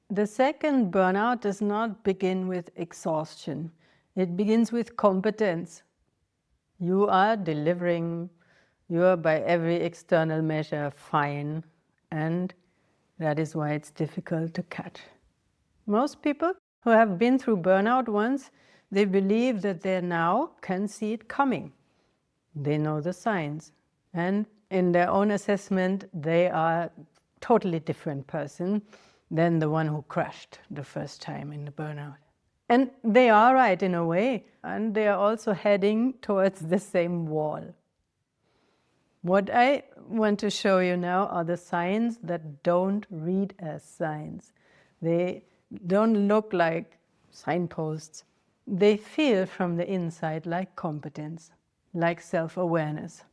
The second burnout does not begin with exhaustion. It begins with competence. You are delivering, you are by every external measure fine, and that is why it's difficult to catch. Most people who have been through burnout once, they believe that they now can see it coming. They know the signs. And in their own assessment, they are a totally different person than the one who crashed the first time in the burnout. And they are right in a way, and they are also heading towards the same wall. What I want to show you now are the signs that don't read as signs. They don't look like signposts. They feel from the inside like competence, like self-awareness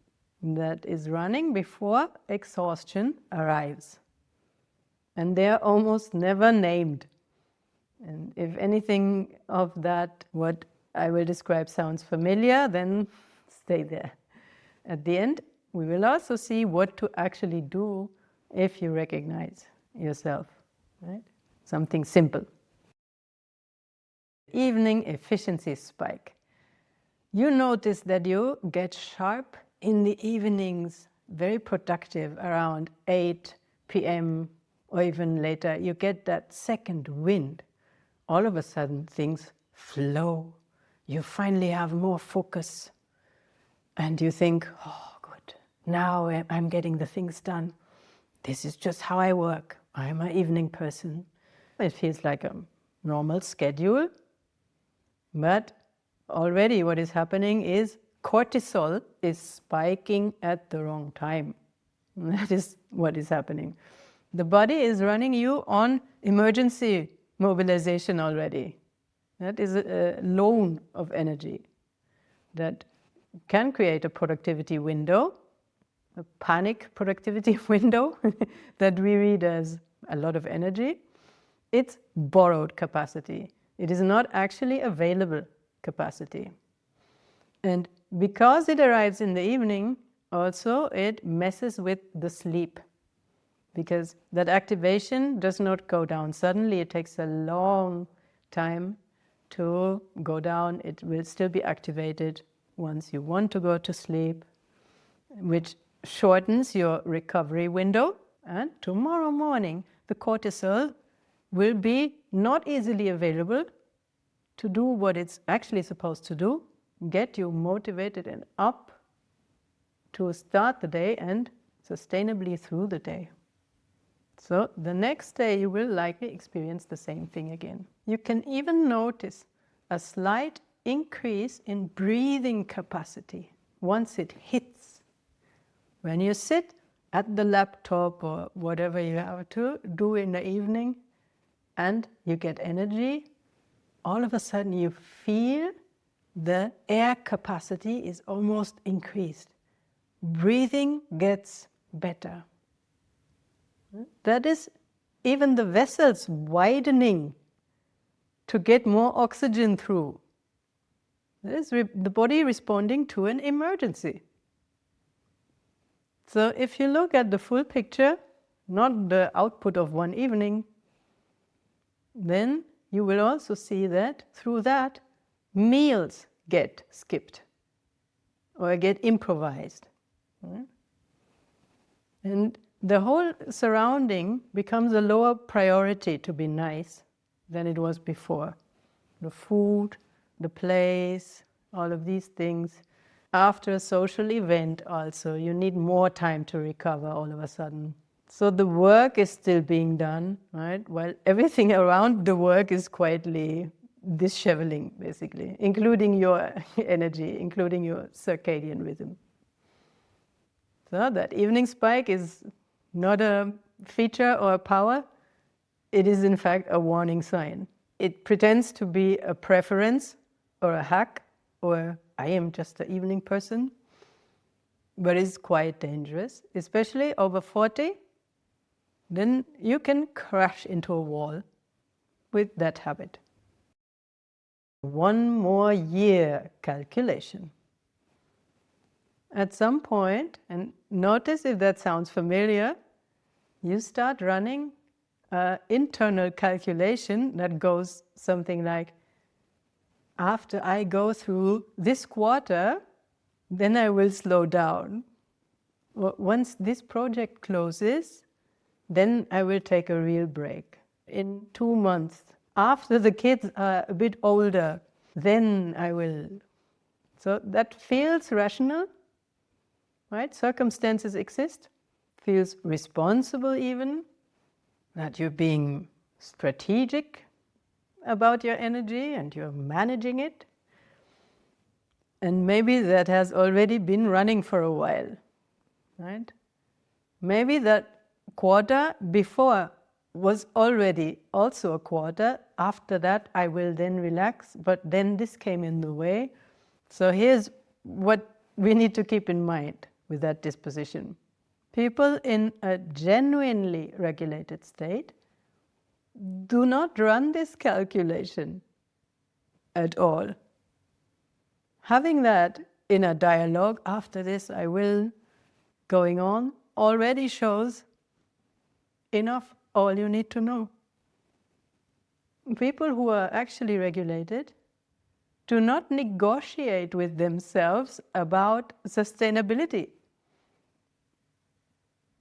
that is running before exhaustion arrives. And they are almost never named. And if anything of that, what I will describe sounds familiar, then stay there. At the end, we will also see what to actually do if you recognize yourself, right? Something simple. Evening efficiency spike. You notice that you get sharp in the evenings, very productive around 8 p.m. or even later. You get that second wind. All of a sudden, things flow. You finally have more focus. And you think, oh, good, now I'm getting the things done. This is just how I work. I'm an evening person. It feels like a normal schedule. But already what is happening is cortisol is spiking at the wrong time. That is what is happening. The body is running you on emergency mobilization already. That is a loan of energy that can create a productivity window, a panic productivity window that we read as a lot of energy. It's borrowed capacity. It is not actually available capacity. And because it arrives in the evening, also it messes with the sleep. Because that activation does not go down suddenly. It takes a long time to go down. It will still be activated once you want to go to sleep, which shortens your recovery window. And tomorrow morning, the cortisol will be not easily available to do what it's actually supposed to do, get you motivated and up to start the day and sustainably through the day. So the next day you will likely experience the same thing again. You can even notice a slight increase in breathing capacity once it hits. When you sit at the laptop or whatever you have to do in the evening and you get energy, all of a sudden you feel the air capacity is almost increased. Breathing gets better. That is even the vessels widening to get more oxygen through. That is the body responding to an emergency. So if you look at the full picture, not the output of one evening, then you will also see that through that, meals get skipped or get improvised. And the whole surrounding becomes a lower priority to be nice than it was before. The food, the place, all of these things. After a social event also, you need more time to recover all of a sudden. So the work is still being done, right? While everything around the work is quietly disheveling, basically, including your energy, including your circadian rhythm. So that evening spike is not a feature or a power. It is in fact a warning sign. It pretends to be a preference or a hack or I am just an evening person, but it's quite dangerous, especially over 40. Then you can crash into a wall with that habit. 1 more year calculation. At some point, and notice if that sounds familiar, you start running an internal calculation that goes something like, after I go through this quarter, then I will slow down. Once this project closes, then I will take a real break. In 2 months, after the kids are a bit older, then I will. So that feels rational, right? Circumstances exist, feels responsible even, that you're being strategic about your energy and you're managing it. And maybe that has already been running for a while, right? Maybe that quarter before was already also a quarter. After that, I will then relax, but then this came in the way. So here's what we need to keep in mind with that disposition. People in a genuinely regulated state do not run this calculation at all. Having that in a dialogue, after this I will, going on, already shows enough, all you need to know. People who are actually regulated do not negotiate with themselves about sustainability.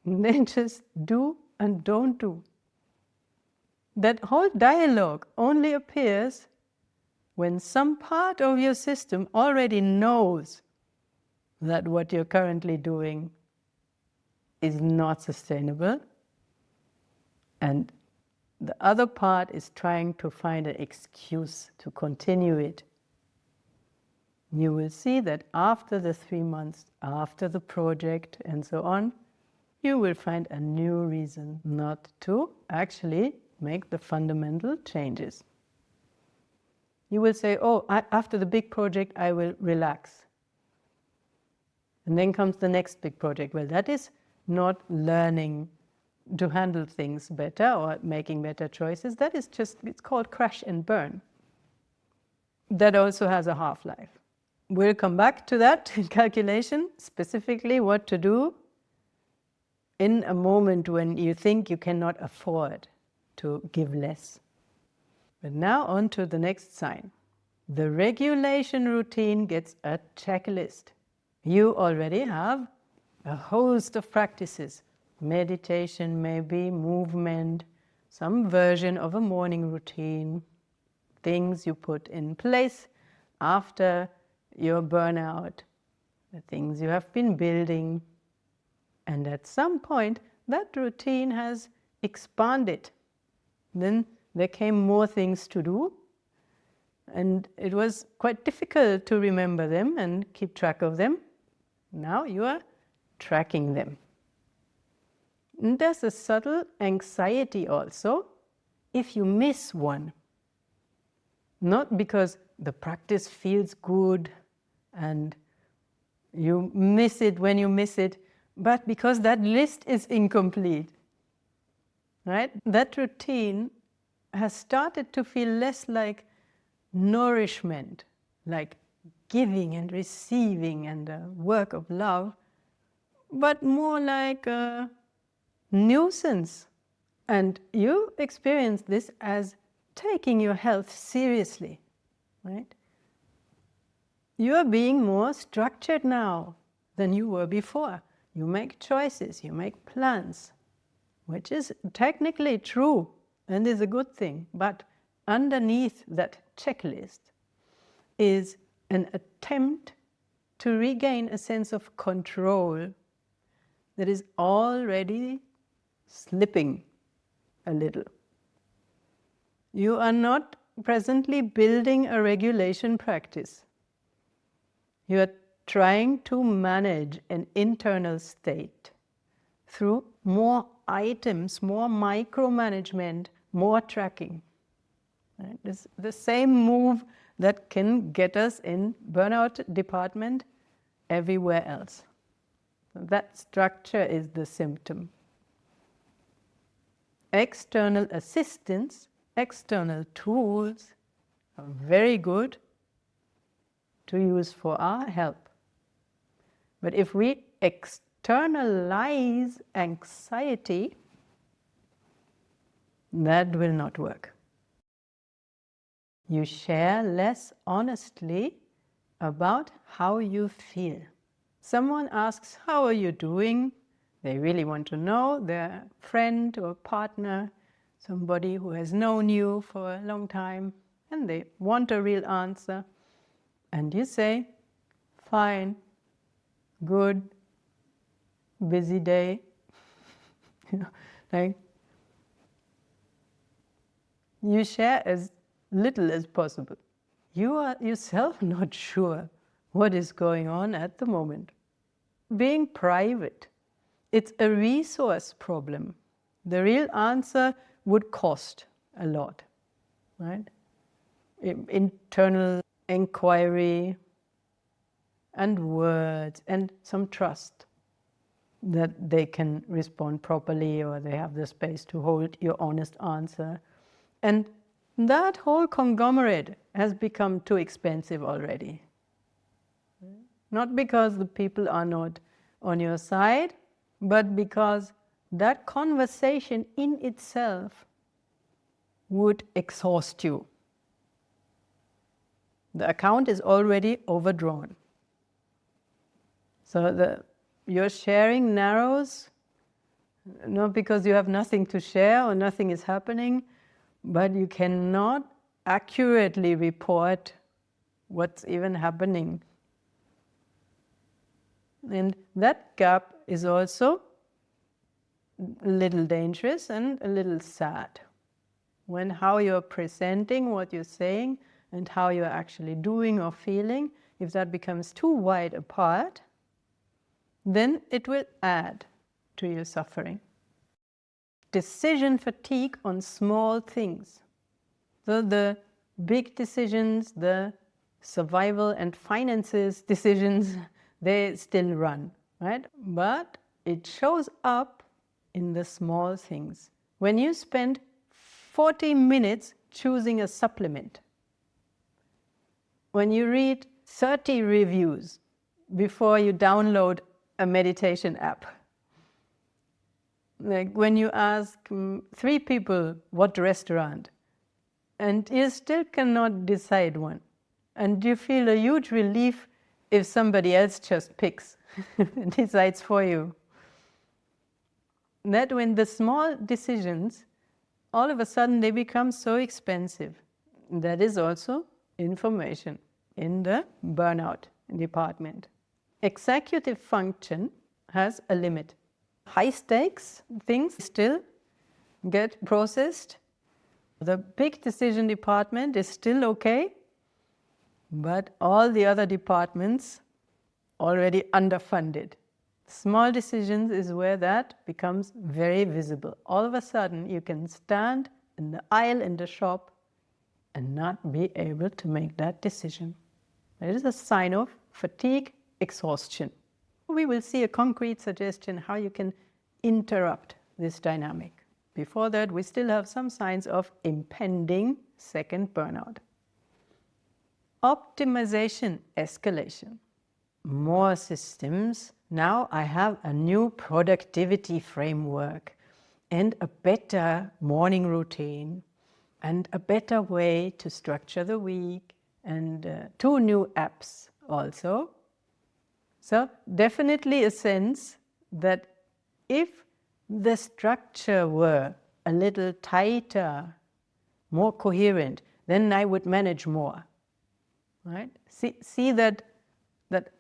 They just do and don't do. That whole dialogue only appears when some part of your system already knows that what you're currently doing is not sustainable, and the other part is trying to find an excuse to continue it. You will see that after the 3 months, after the project and so on, you will find a new reason not to actually make the fundamental changes. You will say, oh, after the big project, I will relax. And then comes the next big project. Well, that is not learning to handle things better or making better choices. That is just, it's called crash and burn. That also has a half-life. We'll come back to that calculation, specifically what to do in a moment when you think you cannot afford to give less. But now on to the next sign. The regulation routine gets a checklist. You already have a host of practices. Meditation maybe, movement, some version of a morning routine, things you put in place after your burnout, the things you have been building. And at some point, that routine has expanded. Then there came more things to do, and it was quite difficult to remember them and keep track of them. Now you are tracking them. And there's a subtle anxiety also if you miss one. Not because the practice feels good and you miss it when you miss it, but because that list is incomplete. Right? That routine has started to feel less like nourishment, like giving and receiving and a work of love, but more like a nuisance. And you experience this as taking your health seriously, right? You are being more structured now than you were before. You make choices, you make plans, which is technically true and is a good thing, but underneath that checklist is an attempt to regain a sense of control that is already slipping a little. You are not presently building a regulation practice. You are trying to manage an internal state through more items, more micromanagement, more tracking. Right? It's the same move that can get us in burnout department everywhere else. That structure is the symptom. External assistance, external tools are very good to use for our help. But if we externalize anxiety, That will not work. You share less honestly about how you feel. Someone asks, how are you doing? They really want to know, their friend or partner, somebody who has known you for a long time, and they want a real answer. And you say, fine, good, busy day. Like, you share as little as possible. You are yourself not sure what is going on at the moment. Being private, it's a resource problem. The real answer would cost a lot, right? Internal inquiry and words and some trust that they can respond properly or they have the space to hold your honest answer. And that whole conglomerate has become too expensive already. Not because the people are not on your side, but because that conversation in itself would exhaust you. The account is already overdrawn. So your sharing narrows, not because you have nothing to share or nothing is happening, but you cannot accurately report what's even happening. And that gap is also a little dangerous and a little sad. When how you're presenting what you're saying and how you're actually doing or feeling, if that becomes too wide apart, then it will add to your suffering. Decision fatigue on small things. So the big decisions, the survival and finances decisions, they still run, right? But it shows up in the small things. When you spend 40 minutes choosing a supplement, when you read 30 reviews before you download a meditation app, like when you ask 3 people what restaurant, and you still cannot decide one, and you feel a huge relief if somebody else just picks and decides for you. That when the small decisions, all of a sudden they become so expensive. That is also information in the burnout department. Executive function has a limit. High stakes things still get processed. The big decision department is still okay, but all the other departments already underfunded. Small decisions is where that becomes very visible. All of a sudden you can stand in the aisle in the shop and not be able to make that decision. It is a sign of fatigue, exhaustion. We will see a concrete suggestion how you can interrupt this dynamic. Before that, we still have some signs of impending second burnout. Optimization, escalation. More systems. Now I have a new productivity framework and a better morning routine and a better way to structure the week and 2 new apps also. So definitely a sense that if the structure were a little tighter, more coherent, then I would manage more. Right? See that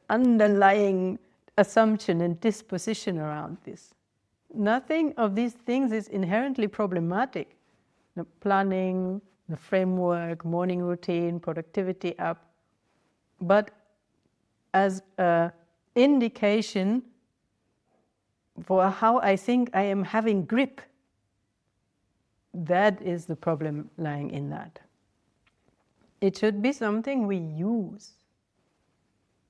underlying assumption and disposition around this. Nothing of these things is inherently problematic. The planning, the framework, morning routine, productivity app, but as an indication for how I think I am having grip, that is the problem lying in that. It should be something we use,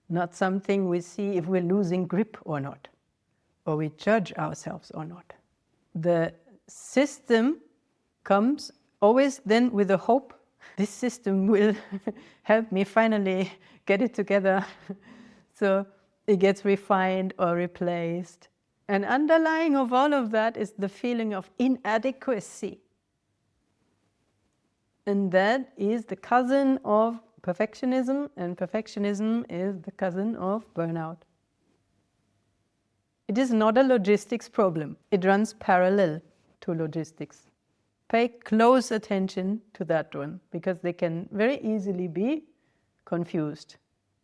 not something we see if we're losing grip or not, or we judge ourselves or not. The system comes always then with a hope. This system will help me finally get it together. So it gets refined or replaced. And underlying of all of that is the feeling of inadequacy. And that is the cousin of perfectionism, and perfectionism is the cousin of burnout. It is not a logistics problem. It runs parallel to logistics. Pay close attention to that one, because they can very easily be confused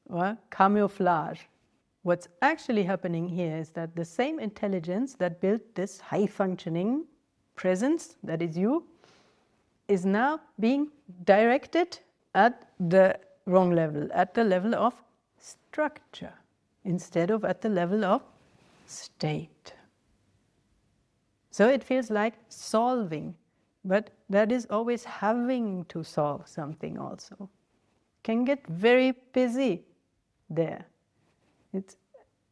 or camouflage. What's actually happening here is that the same intelligence that built this high-functioning presence, that is you, is now being directed at the wrong level, at the level of structure, instead of at the level of state. So it feels like solving, but that is always having to solve something also. Can get very busy there. It's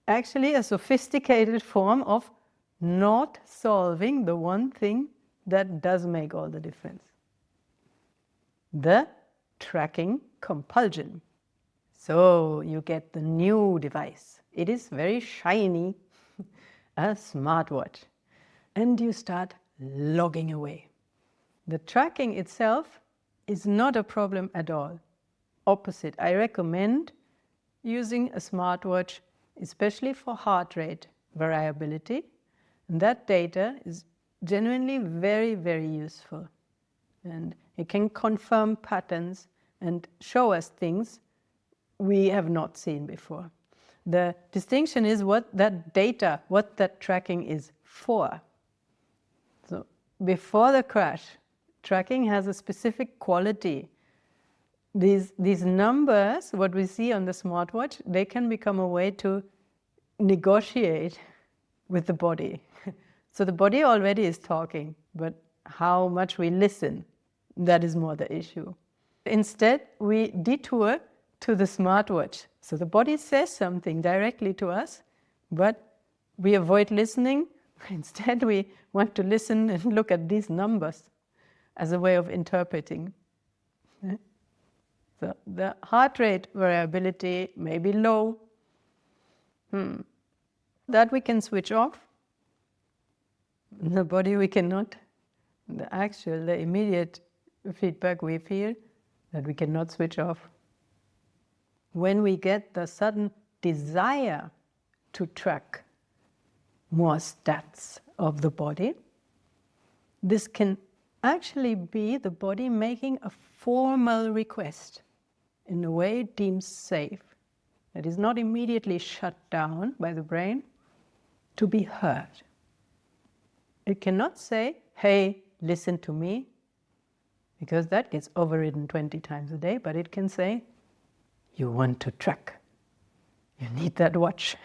actually a sophisticated form of not solving the one thing that does make all the difference. The tracking compulsion. So you get the new device. It is very shiny, a smartwatch. And you start logging away. The tracking itself is not a problem at all. Opposite, I recommend using a smartwatch, especially for heart rate variability. And that data is genuinely very, very useful. And it can confirm patterns and show us things we have not seen before. The distinction is what that data, what that tracking is for. So before the crash, tracking has a specific quality. These numbers, what we see on the smartwatch, they can become a way to negotiate with the body. So the body already is talking, but how much we listen, that is more the issue. Instead, we detour to the smartwatch. So the body says something directly to us, but we avoid listening. Instead, we want to listen and look at these numbers as a way of interpreting. So the heart rate variability may be low. That we can switch off. The body we cannot. The immediate feedback we feel that we cannot switch off. When we get the sudden desire to track more stats of the body, this can actually be the body making a formal request in a way it deems safe, that is not immediately shut down by the brain, to be heard. It cannot say, hey, listen to me, because that gets overridden 20 times a day, but it can say, you want to track. You need that watch.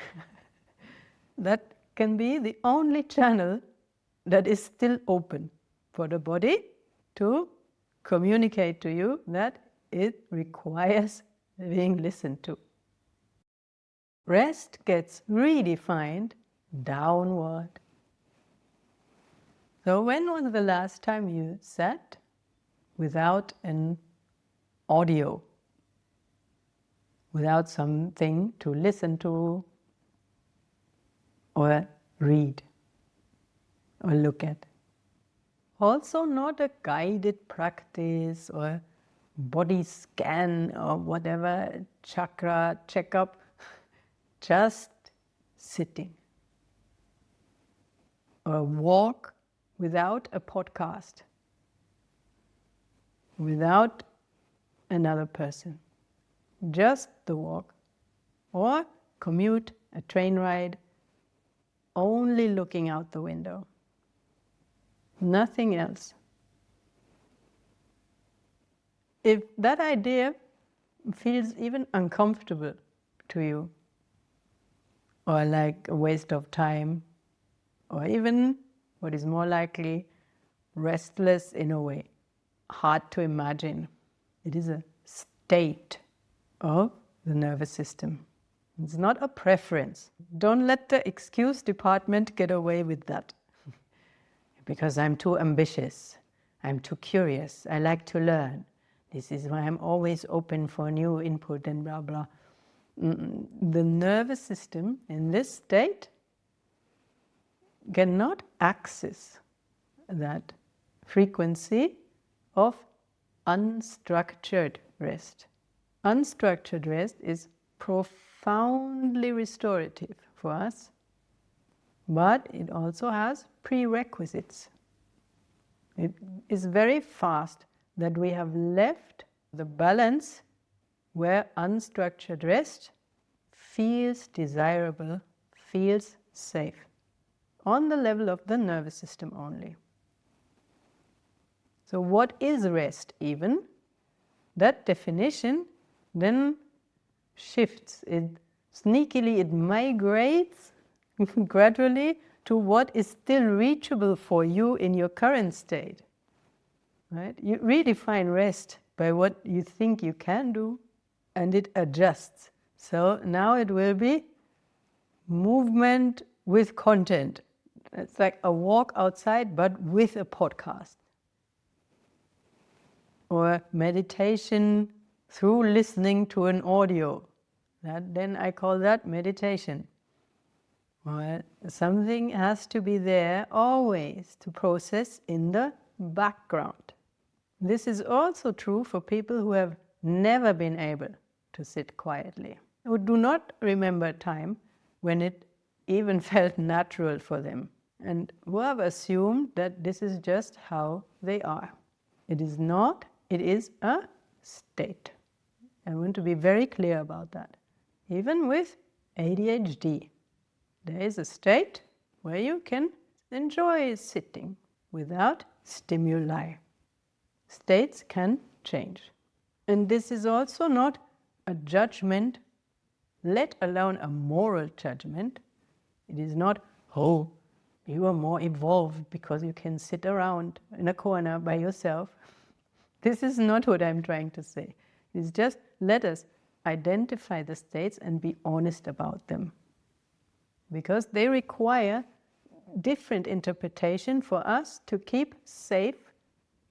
That can be the only channel that is still open for the body to communicate to you that it requires being listened to. Rest gets redefined downward. So when was the last time you sat without an audio? Without something to listen to or read or look at. Also not a guided practice or body scan or whatever, chakra checkup, just sitting. Or a walk without a podcast, without another person. Just the walk, or commute, a train ride, only looking out the window. Nothing else. If that idea feels even uncomfortable to you, or like a waste of time, or even, what is more likely, restless in a way, hard to imagine, it is a state of the nervous system. It's not a preference. Don't let the excuse department get away with that. Because I'm too ambitious, I'm too curious, I like to learn. This is why I'm always open for new input and blah, blah. The nervous system in this state cannot access that frequency of unstructured rest. Unstructured rest is profoundly restorative for us, but it also has prerequisites. It is very fast that we have left the balance where unstructured rest feels desirable, feels safe, on the level of the nervous system only. So what is rest even? That definition then shifts. It migrates gradually to what is still reachable for you in your current state. Right? You redefine rest by what you think you can do, and it adjusts. So now it will be movement with content. It's like a walk outside, but with a podcast. Or meditation through listening to an audio. Then I call that meditation. Well, something has to be there always to process in the background. This is also true for people who have never been able to sit quietly, who do not remember a time when it even felt natural for them, and who have assumed that this is just how they are. It is not, it is a state. I want to be very clear about that. Even with ADHD, there is a state where you can enjoy sitting without stimuli. States can change. And this is also not a judgment, let alone a moral judgment. It is not, oh, you are more evolved because you can sit around in a corner by yourself. This is not what I'm trying to say. It's just let us identify the states and be honest about them, because they require different interpretation for us to keep safe,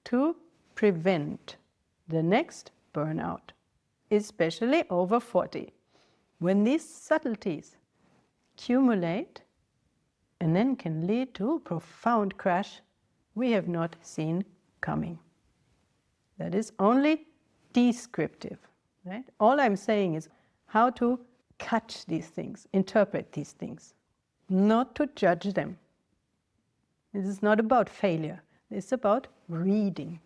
to prevent the next burnout, especially over 40, when these subtleties accumulate and then can lead to a profound crash we have not seen coming. That is only descriptive, right? All I'm saying is how to catch these things, interpret these things, not to judge them. This is not about failure. It's about reading.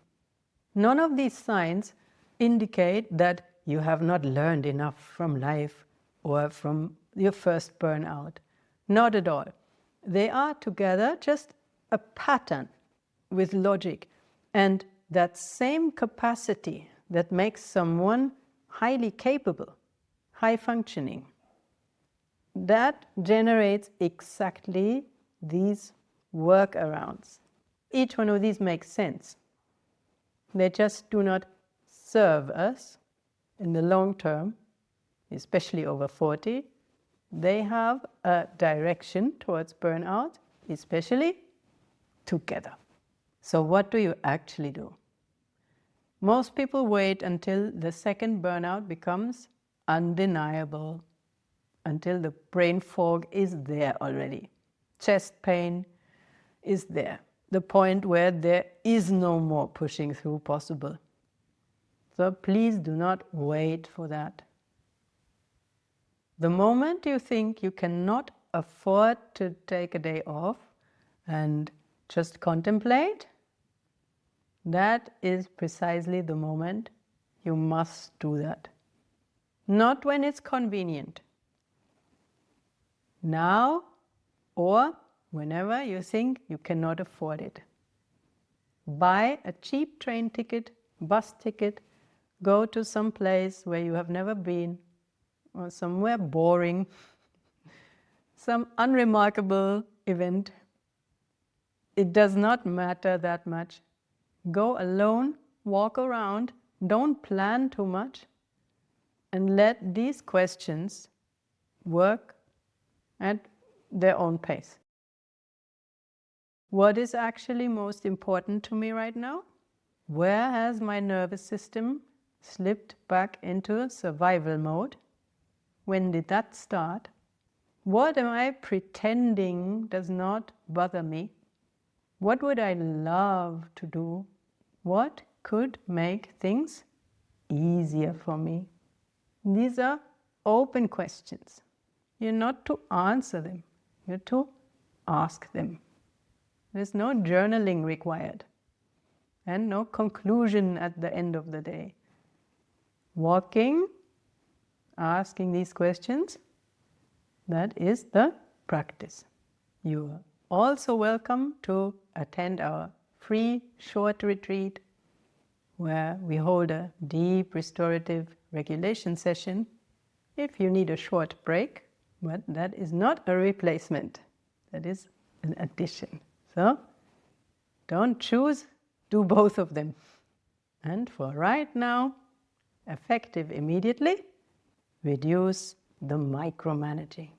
None of these signs indicate that you have not learned enough from life or from your first burnout. Not at all. They are together just a pattern with logic, and that same capacity that makes someone highly capable, high functioning, that generates exactly these workarounds. Each one of these makes sense. They just do not serve us in the long term, especially over 40. They have a direction towards burnout, especially together. So what do you actually do? Most people wait until the second burnout becomes undeniable, until the brain fog is there already. Chest pain is there, the point where there is no more pushing through possible. So please do not wait for that. The moment you think you cannot afford to take a day off and just contemplate, that is precisely the moment you must do that. Not when it's convenient. Now or whenever you think you cannot afford it. Buy a cheap train ticket, bus ticket, go to some place where you have never been, or somewhere boring, some unremarkable event. It does not matter that much. Go alone, walk around, don't plan too much, and let these questions work at their own pace. What is actually most important to me right now? Where has my nervous system slipped back into survival mode? When did that start? What am I pretending does not bother me? What would I love to do? What could make things easier for me? These are open questions. You're not to answer them, you're to ask them. There's no journaling required and no conclusion at the end of the day. Walking, asking these questions, that is the practice. You are also welcome to attend our free short retreat where we hold a deep restorative regulation session if you need a short break, but that is not a replacement, that is an addition. So don't choose, do both of them. And for right now, effective immediately, reduce the micromanaging.